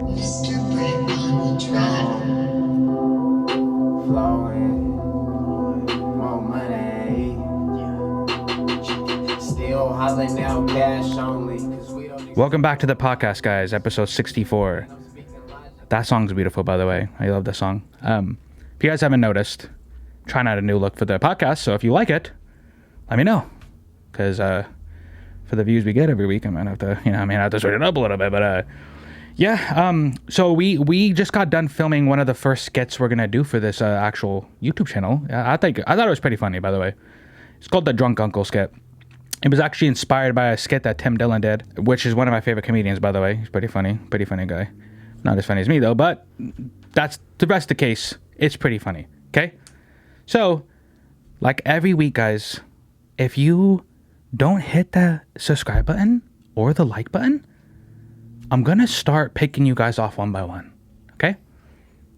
Flowing, more money. Still hollering now, cash only. Welcome back to the podcast, guys. Episode 64. That song's beautiful, by the way. I love the song. If you guys haven't noticed, trying out a new look for the podcast. So if you like it, let me know. Because for the views we get every week, I might have to, have to switch it up a little bit. But so we just got done filming one of the first skits we're gonna do for this actual YouTube channel. I thought it was pretty funny, by the way. It's called the Drunk Uncle skit. It was actually inspired by a skit that Tim Dillon did, which is one of my favorite comedians, by the way. He's pretty funny guy. Not as funny as me though, but that's the rest of the case. It's pretty funny. Okay, so like every week, guys, if you don't hit the subscribe button or the like button, I'm gonna start picking you guys off one by one. Okay?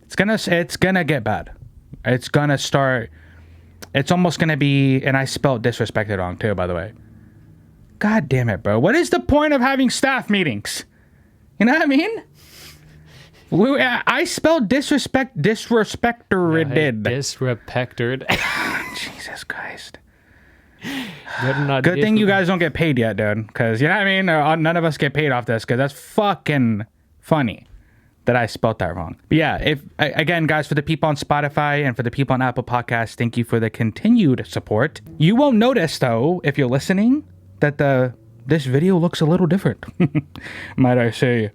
It's gonna get bad. It's gonna start. It's almost gonna be, and I spelled disrespected wrong too, by the way. God damn it, bro. What is the point of having staff meetings? You know what I mean? I spelled disrespected. Disrespected. Jesus Christ. Good thing you guys don't get paid yet, dude. Because, you know what I mean? None of us get paid off this because that's fucking funny that I spelled that wrong. But yeah, again, guys, for the people on Spotify and for the people on Apple Podcasts, thank you for the continued support. You won't notice, though, if you're listening, that this video looks a little different. Might I say,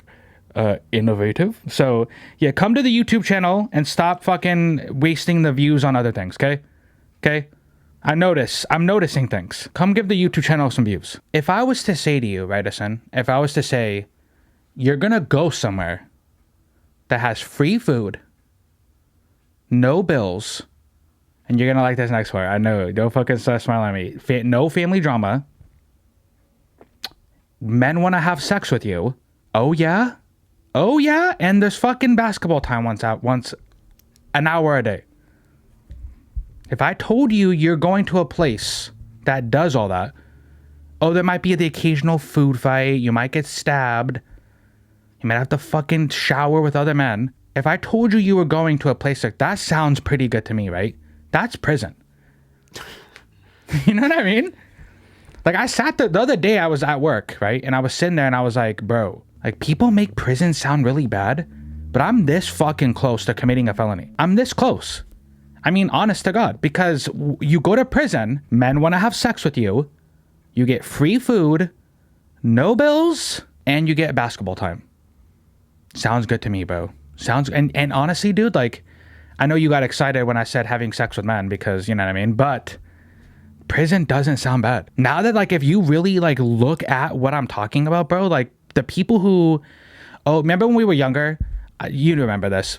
innovative. So, yeah, come to the YouTube channel and stop fucking wasting the views on other things, okay? Okay? I'm noticing things. Come give the YouTube channel some views. If I was to say to you, right, Asen, if I was to say, you're gonna go somewhere that has free food, no bills, and you're gonna like this next part. I know, don't fucking start smiling at me. No family drama. Men wanna have sex with you. Oh yeah? Oh yeah? And there's fucking basketball time once an hour a day. If I told you you're going to a place that does all that, there might be the occasional food fight, you might get stabbed, you might have to fucking shower with other men. If I told you were going to a place like that, sounds pretty good to me, right? That's prison. You know what I mean? Like I sat the other day, I was at work, right? And I was sitting there and I was like, bro, like people make prison sound really bad, but I'm this fucking close to committing a felony. I'm this close. I mean, honest to God, because you go to prison, men want to have sex with you, you get free food, no bills, and you get basketball time. Sounds good to me, bro. And honestly, dude, like, I know you got excited when I said having sex with men because, you know what I mean? But prison doesn't sound bad. Now that, like, if you really, like, look at what I'm talking about, bro, like, the people who, remember when we were younger? You remember this.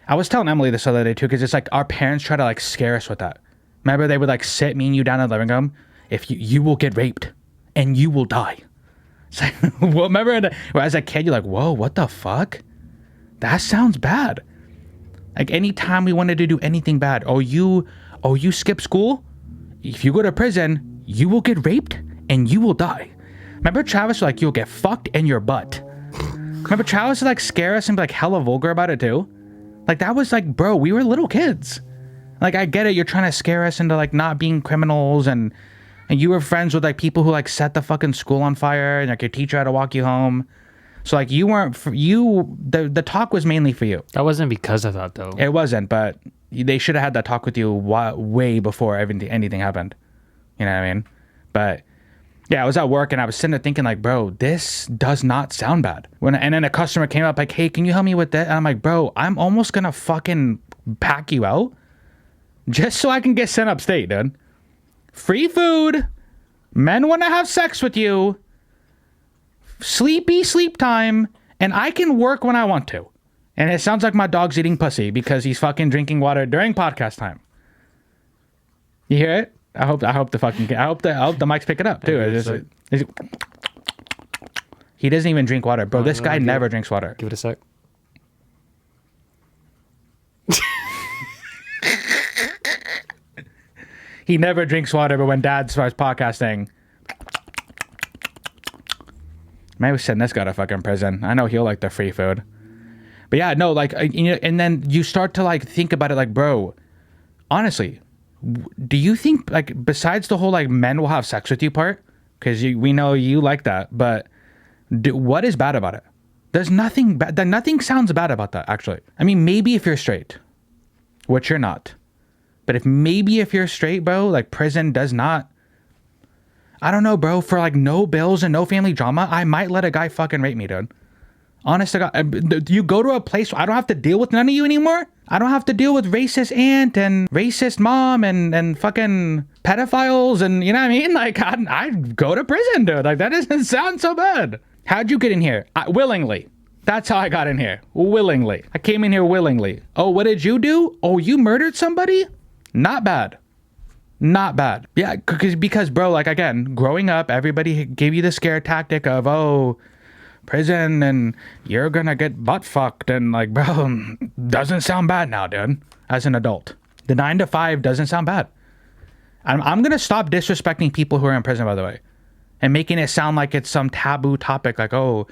I was telling Emily this other day too, because it's like our parents try to like scare us with that. Remember, they would like sit me and you down in the living room. If you will get raped and you will die. So, well, remember as a kid, you're like, whoa, what the fuck? That sounds bad. Like anytime we wanted to do anything bad, you skip school. If you go to prison, you will get raped and you will die. Remember Travis was like, you'll get fucked in your butt. Remember Travis would like scare us and be like hella vulgar about it too. Like, that was like, bro, we were little kids. Like, I get it. You're trying to scare us into, like, not being criminals. And you were friends with, like, people who, like, set the fucking school on fire. And, like, your teacher had to walk you home. So, like, the talk was mainly for you. That wasn't because of that, though. It wasn't, but they should have had that talk with you way before anything happened. You know what I mean? But, yeah, I was at work and I was sitting there thinking like, bro, this does not sound bad. And then a customer came up like, hey, can you help me with that? And I'm like, bro, I'm almost gonna fucking pack you out just so I can get sent upstate, dude. Free food, men want to have sex with you, sleep time, and I can work when I want to. And it sounds like my dog's eating pussy because he's fucking drinking water during podcast time. You hear it? I hope the mics pick it up too. He doesn't even drink water, bro. This guy never drinks water. Give it a sec. He never drinks water, but when Dad starts podcasting, maybe we send this guy to fucking prison. I know he'll like the free food. But yeah, no, like, and then you start to like think about it, like, bro, honestly, do you think, like, besides the whole like men will have sex with you part, because we know you like that, but what is bad about it? There's nothing bad. Nothing sounds bad about that, actually. I mean, maybe if you're straight, which you're not, but if you're straight, bro, like, prison does not. I don't know, bro. For like no bills and no family drama, I might let a guy fucking rape me, dude. Honest to God, you go to a place where I don't have to deal with none of you anymore. I don't have to deal with racist aunt and racist mom and fucking pedophiles and, you know what I mean? Like, I'd go to prison, dude. Like, that doesn't sound so bad. How'd you get in here? Willingly. That's how I got in here. Willingly. I came in here willingly. Oh, what did you do? Oh, you murdered somebody? Not bad. Not bad. Yeah, because bro, like, again, growing up, everybody gave you the scare tactic of, oh, prison and you're gonna get butt fucked, and like, bro, doesn't sound bad now, dude. As an adult, the 9 to 5 doesn't sound bad. I'm gonna stop disrespecting people who are in prison, by the way, and making it sound like it's some taboo topic, like, oh,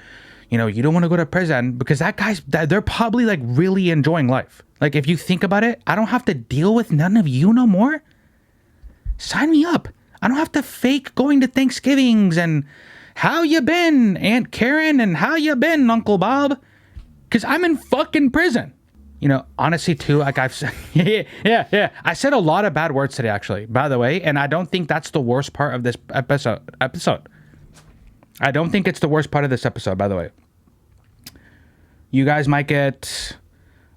you know, you don't want to go to prison, because they're probably like really enjoying life. Like, if you think about it, I don't have to deal with none of you no more. Sign me up. I don't have to fake going to Thanksgivings and how you been, Aunt Karen, and how you been, Uncle Bob? Because I'm in fucking prison. You know, honestly, too, like I've said, yeah. I said a lot of bad words today, actually, by the way, and I don't think that's the worst part of this episode. I don't think it's the worst part of this episode, by the way. You guys might get,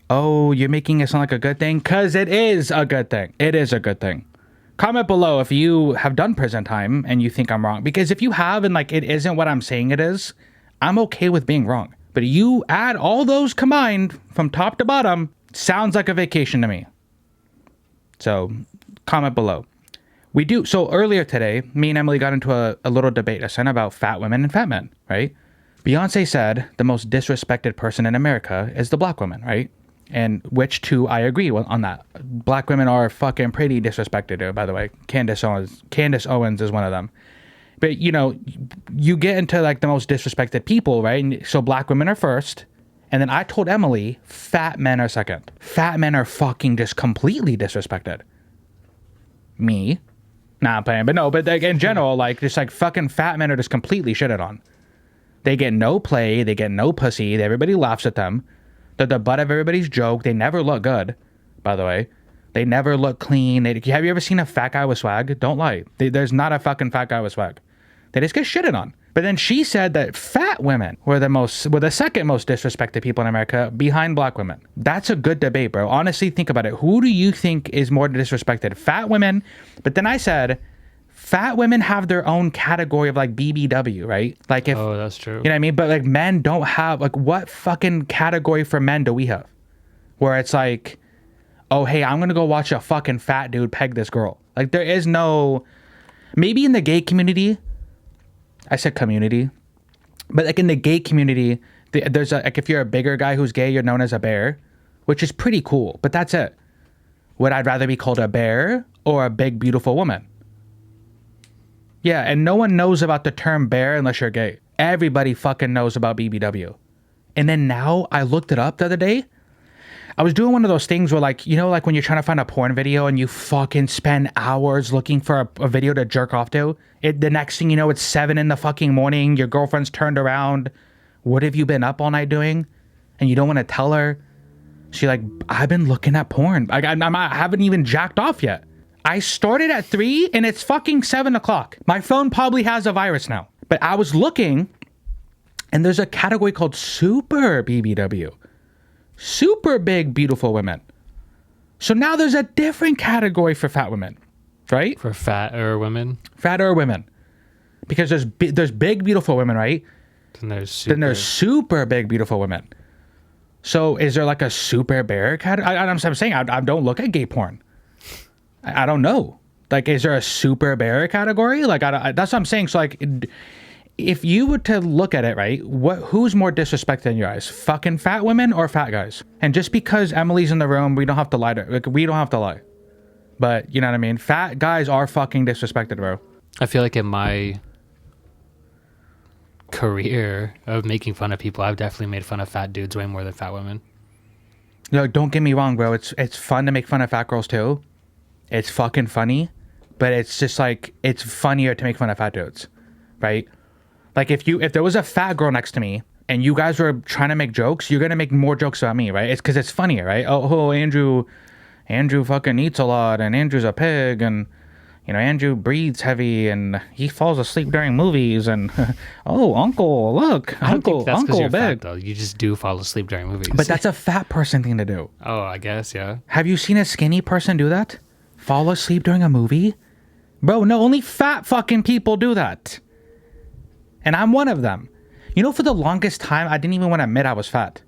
oh, you're making it sound like a good thing, because it is a good thing. It is a good thing. Comment below if you have done prison time and you think I'm wrong. Because if you have and like it isn't what I'm saying it is, I'm okay with being wrong. But you add all those combined from top to bottom, sounds like a vacation to me. So comment below. So earlier today, me and Emily got into a little debate about fat women and fat men, right? Beyonce said the most disrespected person in America is the black woman, right? And which too, I agree on that. Black women are fucking pretty disrespected, by the way. Candace Owens is one of them. But, you know, you get into like the most disrespected people, right? And so black women are first. And then I told Emily, fat men are second. Fat men are fucking just completely disrespected. Me? Nah, I'm playing. But no, but like, in general, like, just like fucking fat men are just completely shitted on. They get no play. They get no pussy. Everybody laughs at them. They're the butt of everybody's joke. They never look good, by the way. They never look clean. Have you ever seen a fat guy with swag? Don't lie. There's not a fucking fat guy with swag. They just get shitted on. But then she said that fat women were the second most disrespected people in America behind black women. That's a good debate, bro. Honestly, think about it. Who do you think is more disrespected? Fat women. But then I said, fat women have their own category of like BBW, right? Like if, oh, that's true. You know what I mean? But like men don't have, like, what fucking category for men do we have? Where it's like, oh, hey, I'm going to go watch a fucking fat dude peg this girl. Like, there is no, maybe in the gay community, I said community, but like in the gay community, there's like, if you're a bigger guy who's gay, you're known as a bear, which is pretty cool, but that's it. Would I rather be called a bear or a big, beautiful woman? Yeah, and no one knows about the term bear unless you're gay. Everybody fucking knows about BBW. And then now I looked it up the other day. I was doing one of those things where, like, you know, like when you're trying to find a porn video and you fucking spend hours looking for a video to jerk off to. The next thing you know, it's 7 in the fucking morning. Your girlfriend's turned around. What have you been up all night doing? And you don't want to tell her. She's like, I've been looking at porn. I haven't even jacked off yet. I started at 3 and it's fucking 7 o'clock. My phone probably has a virus now. But I was looking and there's a category called Super BBW. Super big, beautiful women. So now there's a different category for fat women, right? For fatter women? Fatter women. Because there's big, beautiful women, right? Then there's super big, beautiful women. So is there like a super bear category? I'm saying I don't look at gay porn. I don't know. Like, is there a super bear category? Like, that's what I'm saying. So, like, if you were to look at it, right, who's more disrespected in your eyes? Fucking fat women or fat guys? And just because Emily's in the room, we don't have to lie to her. Like, we don't have to lie. But, you know what I mean? Fat guys are fucking disrespected, bro. I feel like in my career of making fun of people, I've definitely made fun of fat dudes way more than fat women. No, don't get me wrong, bro. It's fun to make fun of fat girls too. It's fucking funny, but it's just like it's funnier to make fun of fat dudes, right? Like if there was a fat girl next to me and you guys were trying to make jokes, you're gonna make more jokes about me, right? It's because it's funnier, right? Oh, Andrew fucking eats a lot, and Andrew's a pig, and Andrew breathes heavy, and he falls asleep during movies, and oh, Uncle, look, I don't think that's 'cause Uncle you're big. fat, though. You just do fall asleep during movies. But that's a fat person thing to do. Oh, I guess, yeah. Have you seen a skinny person do that? Fall asleep during a movie? Bro, no, only fat fucking people do that. And I'm one of them. For the longest time, I didn't even want to admit I was fat.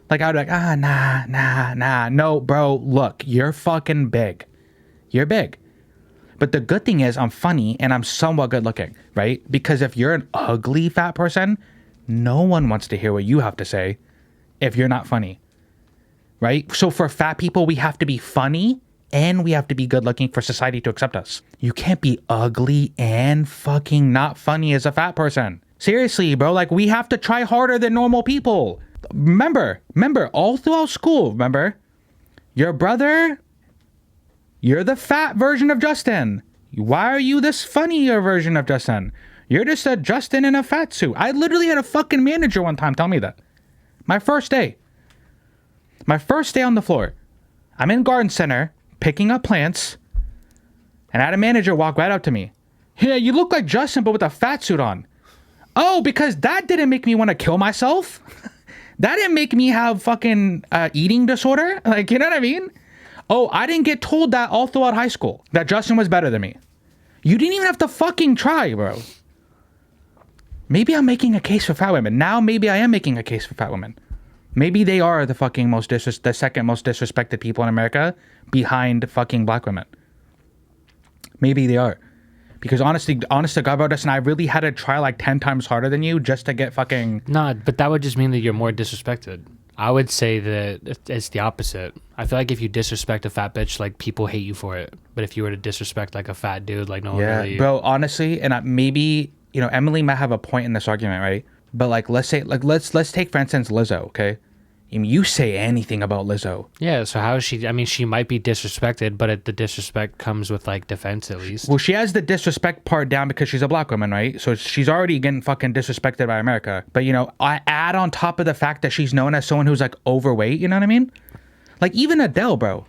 Like, I would be like, nah. No, bro, look, you're fucking big. You're big. But the good thing is I'm funny and I'm somewhat good looking, right? Because if you're an ugly fat person, no one wants to hear what you have to say if you're not funny, right? So for fat people, we have to be funny and we have to be good looking for society to accept us. You can't be ugly and fucking not funny as a fat person. Seriously, bro, like we have to try harder than normal people. Remember, all throughout school, remember, your brother, you're the fat version of Justin. Why are you this funnier version of Justin? You're just a Justin in a fat suit. I literally had a fucking manager one time tell me that. My first day on the floor. I'm in garden center picking up plants, and I had a manager walk right up to me. Yeah, you look like Justin, but with a fat suit on. Oh, because that didn't make me want to kill myself. That didn't make me have fucking eating disorder. Like, you know what I mean? Oh, I didn't get told that all throughout high school, that Justin was better than me. You didn't even have to fucking try, bro. Maybe I'm making a case for fat women. Now maybe I am making a case for fat women. Maybe they are the fucking the second most disrespected people in America behind fucking black women. Maybe they are. Because honest to God, bro, Dustin, I really had to try like 10 times harder than you just to get fucking... No, but that would just mean that you're more disrespected. I would say that it's the opposite. I feel like if you disrespect a fat bitch, like people hate you for it. But if you were to disrespect like a fat dude, like no one really... Bro, honestly, and maybe, Emily might have a point in this argument, right? But like, let's say, like, let's take, for instance, Lizzo, okay? You say anything about Lizzo. Yeah, so how is she... I mean, she might be disrespected, but the disrespect comes with, like, defense at least. Well, she has the disrespect part down because she's a black woman, right? So she's already getting fucking disrespected by America. But, I add on top of the fact that she's known as someone who's, like, overweight, you know what I mean? Like, even Adele, bro.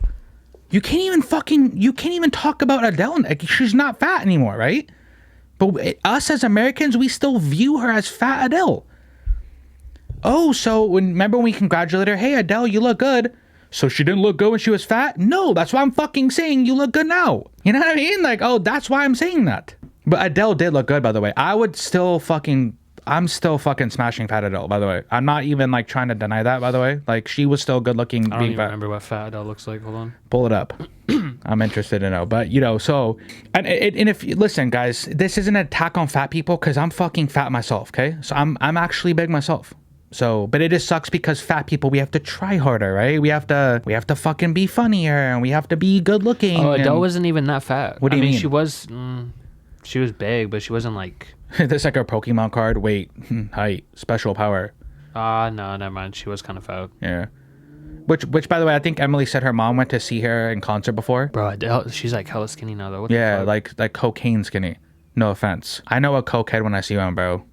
You can't even talk about Adele. Like, she's not fat anymore, right? But us as Americans, we still view her as fat Adele. Oh, so remember when we congratulated her? Hey, Adele, you look good. So she didn't look good when she was fat? No, that's why I'm fucking saying you look good now. You know what I mean? Like, oh, that's why I'm saying that. But Adele did look good, by the way. I'm still fucking smashing fat Adele, by the way. I'm not even like trying to deny that, by the way. Like, she was still good looking. I don't even remember what fat Adele looks like. Hold on. Pull it up. I'm interested to know. But, so, and if, listen, guys, this isn't an attack on fat people because I'm fucking fat myself, okay? So I'm actually big myself. So, but it just sucks because fat people, we have to try harder, right? We have to fucking be funnier and we have to be good looking. Oh, Adele wasn't even that fat. What do you mean? She was big, but she wasn't like... That's like a Pokemon card. Weight, height, special power. No, never mind. She was kind of fat. Yeah. Which, by the way, I think Emily said her mom went to see her in concert before. Bro, Adele, she's like hella skinny now, though. What yeah, the fuck? like cocaine skinny. No offense. I know a cokehead when I see one, bro.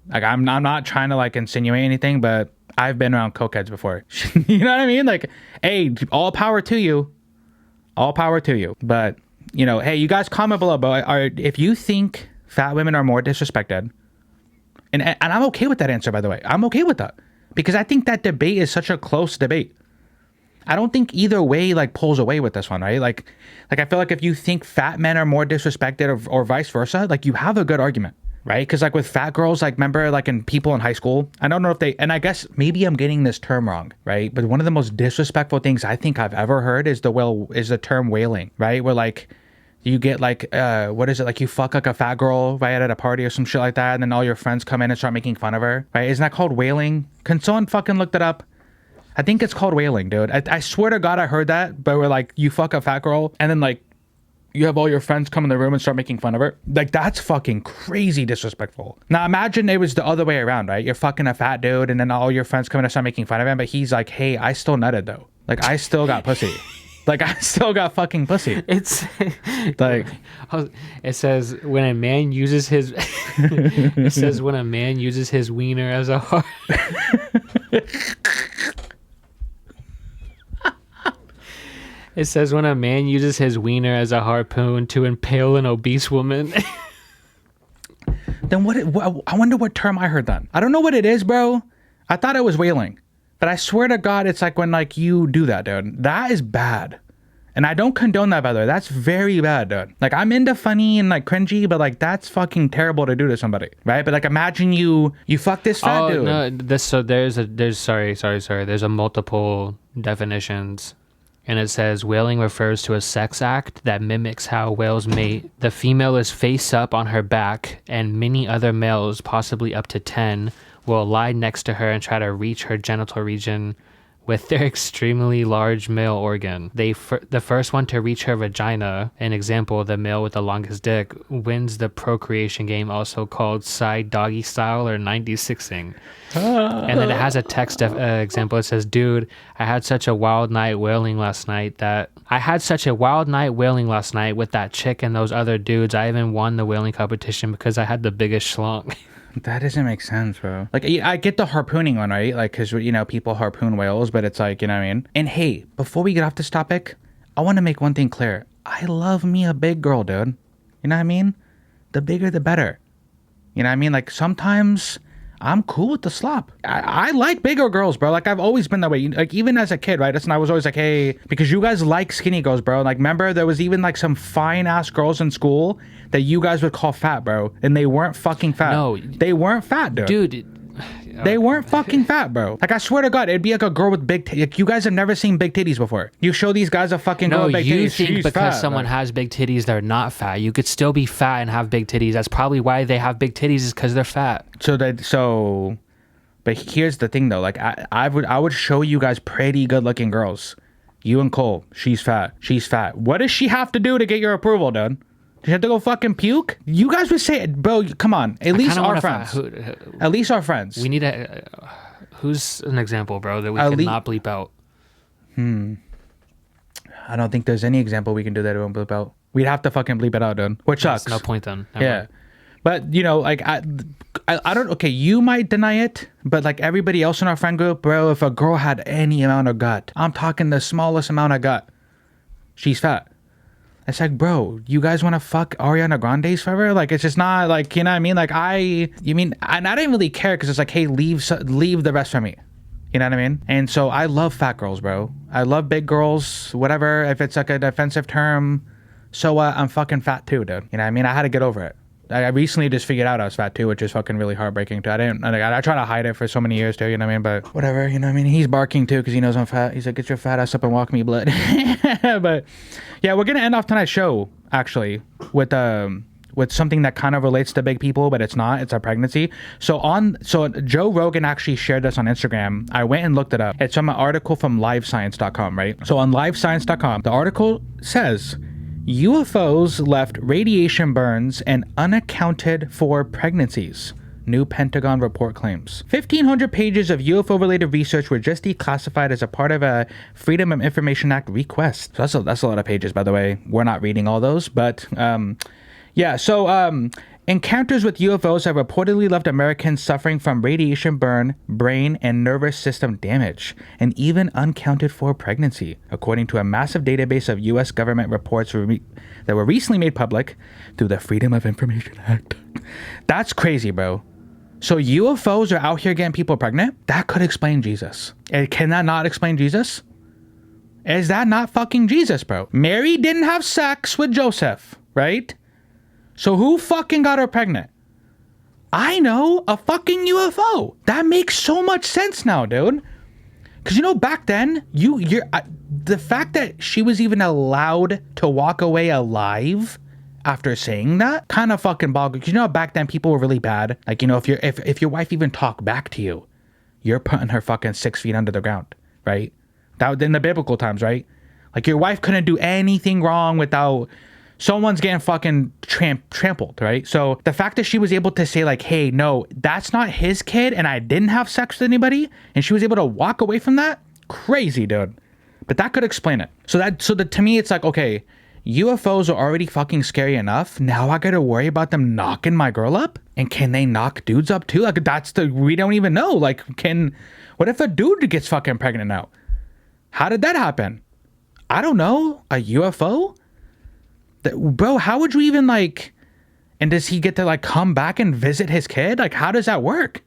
Like, I'm not trying to, like, insinuate anything, but I've been around cokeheads before. You know what I mean? Like, hey, all power to you. All power to you. But, hey, you guys comment below, if you think fat women are more disrespected, and I'm okay with that answer, by the way. I'm okay with that. Because I think that debate is such a close debate. I don't think either way, like, pulls away with this one, right? Like I feel like if you think fat men are more disrespected or vice versa, like, you have a good argument. Right? Because like with fat girls, like remember like in people in high school, I don't know if they, and I guess maybe I'm getting this term wrong, right? But one of the most disrespectful things I think I've ever heard is the term wailing, right? Where like you get like, what is it? Like you fuck like a fat girl right at a party or some shit like that. And then all your friends come in and start making fun of her, right? Isn't that called wailing? Can someone fucking look that up? I think it's called wailing, dude. I swear to God I heard that, but we're like, you fuck a fat girl and then like, you have all your friends come in the room and start making fun of her. Like, that's fucking crazy disrespectful. Now, imagine it was the other way around, right? You're fucking a fat dude, and then all your friends come in and start making fun of him, but he's like, hey, I still nutted, though. Like, I still got pussy. Like, I still got fucking pussy. It's Like, it says when a man uses his it says when a man uses his wiener as a heart. It says when a man uses his wiener as a harpoon to impale an obese woman. then I wonder what term I heard then. I don't know what it is, bro. I thought it was whaling. But I swear to God, it's like when like you do that, dude. That is bad. And I don't condone that, by the way. That's very bad, dude. Like, I'm into funny and like cringy, but like that's fucking terrible to do to somebody, right? But like, imagine you fuck this fat dude. No, there's a multiple definitions. And it says whaling refers to a sex act that mimics how whales mate. The female is face up on her back, and many other males, possibly up to 10, will lie next to her and try to reach her genital region with their extremely large male organ. The first one to reach her vagina, an example, the male with the longest dick, wins the procreation game, also called side doggy style or 96ing. And then it has a text example. It says, dude, I had such a wild night whaling last night with that chick and those other dudes. I even won the whaling competition because I had the biggest schlong. That doesn't make sense, bro. Like, I get the harpooning one, right? Like, because, you know, people harpoon whales, but it's like, you know what I mean? And hey, before we get off this topic, I want to make one thing clear. I love me a big girl, dude. You know what I mean? The bigger, the better. You know what I mean? Like, sometimes I'm cool with the slop. I like bigger girls, bro. Like, I've always been that way. Like, even as a kid, right? And I was always like, hey, because you guys like skinny girls, bro. Like, remember, there was even like some fine-ass girls in school that you guys would call fat, bro. And they weren't fucking fat. No. They weren't fat, dude. Dude. They weren't fucking fat, bro. Like, I swear to God, it'd be like a girl with big titties. Like, you guys have never seen big titties before. You show these guys a fucking girl with big titties. No, you think she's because fat, someone has big titties, they're not fat. You could still be fat and have big titties. That's probably why they have big titties, is because they're fat. But here's the thing, though. Like, I would show you guys pretty good-looking girls. You and Cole, she's fat. She's fat. What does she have to do to get your approval, dude? Does she have to go fucking puke? You guys would say it, bro. Come on. At least our friends. At least our friends. We need a... who's an example, bro, that we cannot bleep out? I don't think there's any example we can do that we won't bleep out. We'd have to fucking bleep it out, dude. Which sucks. No point then. Never Yeah. mind. But, you know, like, I don't... Okay, you might deny it, but, like, everybody else in our friend group, bro, if a girl had any amount of gut, I'm talking the smallest amount of gut, she's fat. It's like, bro, you guys want to fuck Ariana Grande's forever? Like, it's just not, like, you know what I mean? Like, and I didn't really care because it's like, hey, leave the rest for me. You know what I mean? And so I love fat girls, bro. I love big girls, whatever. If it's like a defensive term, so I'm fucking fat too, dude. You know what I mean? I had to get over it. I recently just figured out I was fat too, which is fucking really heartbreaking too. I try to hide it for so many years too, you know what I mean? But whatever, you know what I mean? He's barking too because he knows I'm fat. He's like, get your fat ass up and walk me, blood. But yeah, we're gonna end off tonight's show actually with something that kind of relates to big people, but it's not. It's a pregnancy. So Joe Rogan actually shared this on Instagram. I went and looked it up. It's from an article from livescience.com, right? So on livescience.com, the article says, UFOs left radiation burns and unaccounted for pregnancies. New Pentagon report claims. 1,500 pages of UFO-related research were just declassified as a part of a Freedom of Information Act request. So that's a lot of pages, by the way. We're not reading all those, but yeah. So encounters with UFOs have reportedly left Americans suffering from radiation burn, brain and nervous system damage, and even uncounted for pregnancy, according to a massive database of U.S. government reports that were recently made public through the Freedom of Information Act. That's crazy, bro. So UFOs are out here getting people pregnant? That could explain Jesus. Can that not explain Jesus? Is that not fucking Jesus, bro? Mary didn't have sex with Joseph, right? So who fucking got her pregnant? I know, a fucking UFO. That makes so much sense now, dude. Because, you know, back then, the fact that she was even allowed to walk away alive after saying that kind of fucking boggles. Because, you know, back then people were really bad. Like, you know, if your wife even talked back to you, you're putting her fucking 6 feet under the ground, right? That in the biblical times, right? Like, your wife couldn't do anything wrong without... Someone's getting fucking trampled, right? So the fact that she was able to say like, hey, no, that's not his kid and I didn't have sex with anybody, and she was able to walk away from that, crazy, dude. But that could explain it. To me, it's like, okay, UFOs are already fucking scary enough. Now I gotta worry about them knocking my girl up? And can they knock dudes up too? Like, we don't even know. Like, what if a dude gets fucking pregnant now? How did that happen? I don't know. A UFO? Bro, how would you even like, and does he get to like come back and visit his kid? Like, how does that work?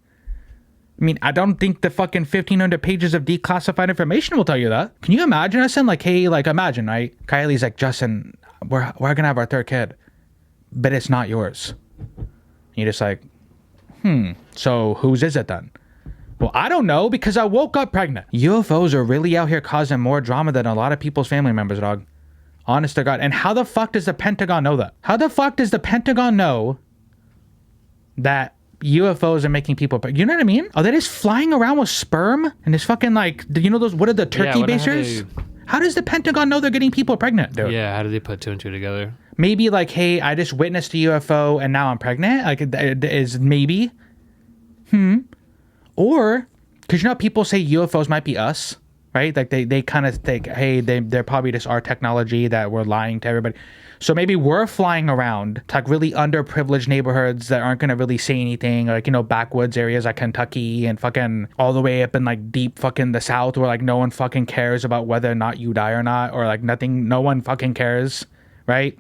I mean, I don't think the fucking 1,500 pages of declassified information will tell you that. Can you imagine us in like, hey, like imagine, right? Kylie's like, Justin, we're gonna have our third kid, but it's not yours. And you're just like, so whose is it then? Well, I don't know because I woke up pregnant. UFOs are really out here causing more drama than a lot of people's family members, dog. Honest to God. And how the fuck does the Pentagon know that? How the fuck does the Pentagon know that UFOs are making people... You know what I mean? Are they just flying around with sperm? And it's fucking like... You know those... What are the turkey basers? How does the Pentagon know they're getting people pregnant, dude? Yeah, how do they put two and two together? Maybe like, hey, I just witnessed a UFO and now I'm pregnant? Like, it is maybe... Or... Because you know people say UFOs might be us? Right? Like they kind of think, hey, they're probably just our technology that we're lying to everybody. So maybe we're flying around to like really underprivileged neighborhoods that aren't going to really say anything. Like, you know, backwoods areas like Kentucky and fucking all the way up in like deep fucking the South where like no one fucking cares about whether or not you die or not. Or like no one fucking cares. Right?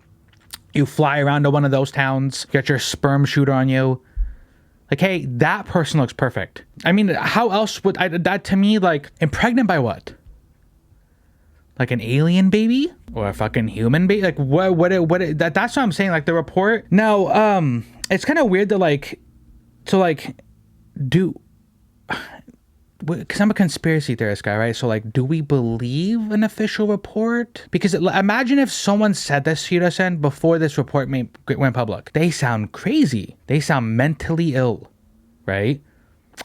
You fly around to one of those towns, get your sperm shooter on you. Like, hey, that person looks perfect. I mean, how else would that to me, like, impregnant by what? Like an alien baby? Or a fucking human baby? Like, that's what I'm saying. Like, the report. Now, it's kind of weird to, like, because I'm a conspiracy theorist guy, right? So, like, do we believe an official report? Because imagine if someone said this to us before this report went public. They sound crazy. They sound mentally ill, right?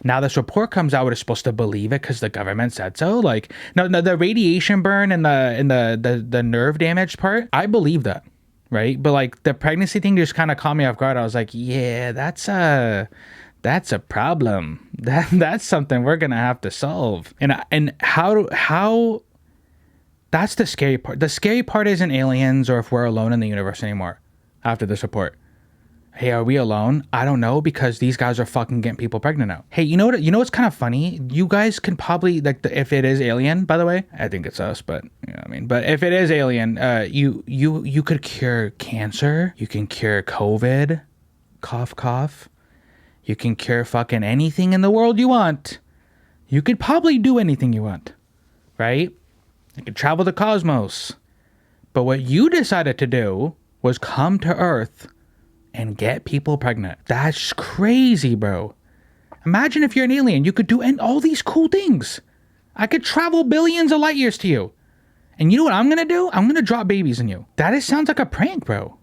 Now this report comes out, we're supposed to believe it because the government said so. Like, no, the radiation burn and the nerve damage part, I believe that, right? But like the pregnancy thing just kind of caught me off guard. I was like, yeah, that's a problem. That's something we're gonna have to solve. And how that's the scary part. The scary part isn't aliens or if we're alone in the universe anymore after this report. Hey, are we alone? I don't know, because these guys are fucking getting people pregnant now. Hey, you know what's kind of funny? You guys can probably, like, if it is alien, by the way, I think it's us, but you know what I mean. But if it is alien, you could cure cancer. You can cure COVID. Cough, cough. You can cure fucking anything in the world you want. You could probably do anything you want, right? You could travel the cosmos. But what you decided to do was come to Earth and get people pregnant. That's crazy, bro. Imagine if you're an alien, you could do all these cool things. I could travel billions of light years to you. And you know what I'm gonna do? I'm gonna drop babies in you. Sounds like a prank, bro.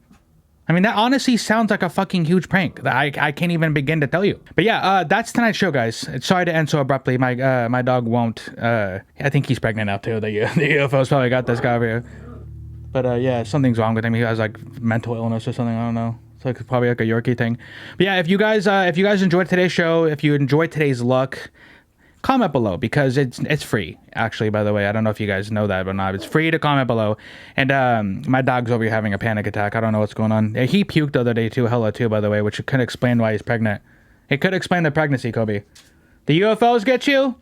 I mean, that honestly sounds like a fucking huge prank. I can't even begin to tell you. But yeah, that's tonight's show, guys. Sorry to end so abruptly. My dog won't. I think he's pregnant now too. The UFO's probably got this guy over here. But yeah, something's wrong with him. He has like mental illness or something. I don't know. It's like probably like a Yorkie thing. But yeah, if you guys enjoyed today's show, if you enjoyed today's luck, comment below, because it's free. Actually, by the way, I don't know if you guys know that or not. It's free to comment below. And my dog's over here having a panic attack. I don't know what's going on. He puked the other day too, hella too, by the way, which could explain why he's pregnant. It could explain the pregnancy, Kobe. The UFOs get you?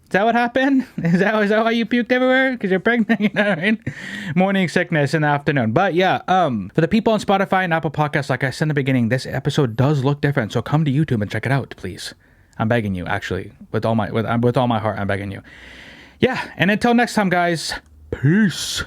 Is that what happened? Is that why you puked everywhere? Because you're pregnant, you know what I mean? Morning sickness in the afternoon. But yeah, for the people on Spotify and Apple Podcasts, like I said in the beginning, this episode does look different. So come to YouTube and check it out, please. I'm begging you, actually. With all my heart, I'm begging you. Yeah, and until next time, guys, peace.